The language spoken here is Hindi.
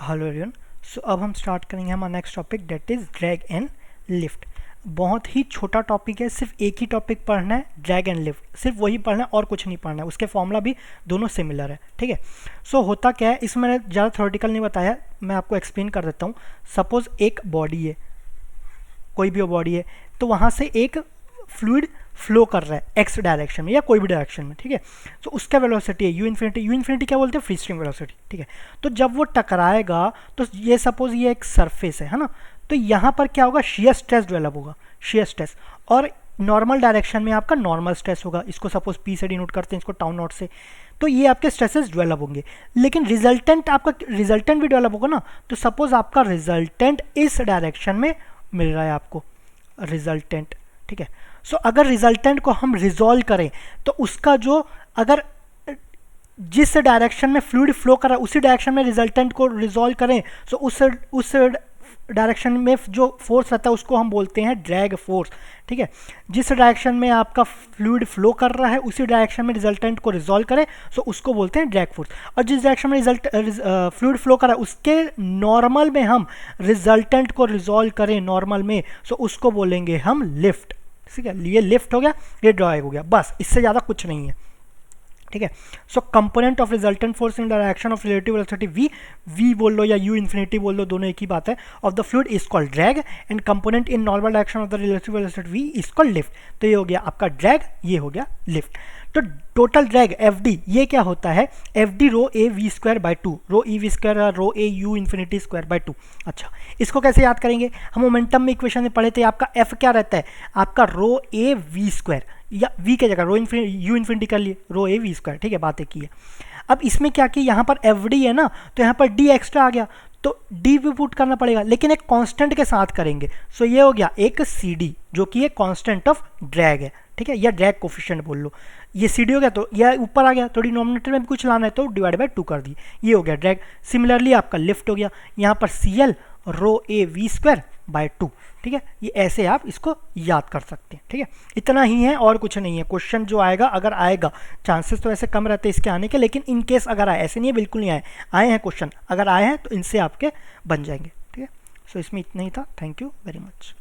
Hello everyone. सो अब हम स्टार्ट करेंगे हमारा next topic, that is drag and lift. बहुत ही छोटा टॉपिक है, सिर्फ एक ही टॉपिक पढ़ना है, ड्रैग एंड लिफ्ट, सिर्फ वही पढ़ना है और कुछ नहीं पढ़ना है। उसके फॉर्मूला भी दोनों सिमिलर है, ठीक है। सो होता क्या है, इसमें मैंने ज़्यादा थ्योरेटिकल नहीं बताया, मैं आपको एक्सप्लेन कर देता हूँ। सपोज एक बॉडी है, कोई भी बॉडी है, तो वहाँ से एक फ्लूइड फ्लो कर रहा है एक्स डायरेक्शन में या कोई भी डायरेक्शन में, ठीक है। तो उसका वेलोसिटी है यू इन्फिनिटी। यू इन्फिनिटी क्या बोलते हैं? फ्री स्ट्रीम वेलोसिटी, ठीक है। तो जब वो टकराएगा तो ये सपोज ये एक सरफेस है ना, तो यहाँ पर क्या होगा? शेयर स्ट्रेस डेवलप होगा, शेयर स्ट्रेस। और नॉर्मल डायरेक्शन में आपका नॉर्मल स्ट्रेस होगा, इसको सपोज पी से डिनोट करते हैं, इसको टाउ नॉट से। तो ये आपके स्ट्रेसेस डेवलप होंगे, लेकिन रिजल्टेंट आपका रिजल्टेंट भी डेवलप होगा ना। तो सपोज आपका रिजल्टेंट इस डायरेक्शन में मिल रहा है आपको, रिजल्टेंट, ठीक है। सो अगर रिजल्टेंट को हम रिजॉल्व करें तो उसका जो, अगर जिस डायरेक्शन में फ्लूइड फ्लो कर रहा है उसी डायरेक्शन में रिजल्टेंट को रिजॉल्व करें, सो उस डायरेक्शन में जो फोर्स रहता है उसको हम बोलते हैं ड्रैग फोर्स, ठीक है। जिस डायरेक्शन में आपका फ्लूइड फ्लो कर रहा है उसी डायरेक्शन में रिजल्टेंट को रिजॉल्व करें, सो उसको बोलते हैं ड्रैग फोर्स। और जिस डायरेक्शन में फ्लूइड फ्लो कर रहा है उसके नॉर्मल में हम रिजल्टेंट को रिजॉल्व करें नॉर्मल में, सो उसको बोलेंगे हम लिफ्ट, ठीक है। ये लिफ्ट हो गया, ये ड्रैग हो गया, बस इससे ज़्यादा कुछ नहीं है, ठीक है। So component of resultant force in direction of relative velocity V बोल लो या यू इन्फिनिटी बोल लो, दोनों एक ही बात है, of the fluid is called drag and component in normal direction of the relative velocity V is called lift. तो ये हो गया आपका ड्रैग, ये हो गया लिफ्ट। तो टोटल ड्रैग एफ डी ये क्या होता है? F D rho A V square by two, rho E V square rho A U infinity square by two. अच्छा, इसको कैसे याद करेंगे? हम मोमेंटम में इक्वेशन में पढ़े थे, आपका एफ क्या रहता है? आपका रो ए वी स्क्वायर, या वी की जगह यू इन्फिनिटी कर लिए, रो ए वी स्क्वायर, ठीक है, बात एक ही है। अब इसमें क्या कि यहाँ पर एफ डी है ना, तो यहाँ पर डी एक्स्ट्रा आ गया, तो डी भी पुट करना पड़ेगा, लेकिन एक कांस्टेंट के साथ करेंगे। सो ये हो गया एक सी डी, जो कि एक कांस्टेंट ऑफ ड्रैग है, ठीक है, या ड्रैग कोफिशिएंट बोल लो। ये सी डी हो गया, तो यह ऊपर आ गया, तो डिनोमिनेटर में भी कुछ लाना है तो डिवाइड बाय टू कर दी, ये हो गया ड्रैग। सिमिलरली आपका लिफ्ट हो गया, यहाँ पर C L rho A V square by two, ठीक है। ये ऐसे आप इसको याद कर सकते हैं, ठीक है। इतना ही है और कुछ नहीं है। क्वेश्चन जो आएगा, अगर आएगा, चांसेस तो ऐसे कम रहते हैं इसके आने के, लेकिन इन केस अगर आए, ऐसे नहीं है बिल्कुल नहीं आए हैं क्वेश्चन, अगर आए हैं तो इनसे आपके बन जाएंगे, ठीक है। सो इसमें इतना ही था। Thank you very much.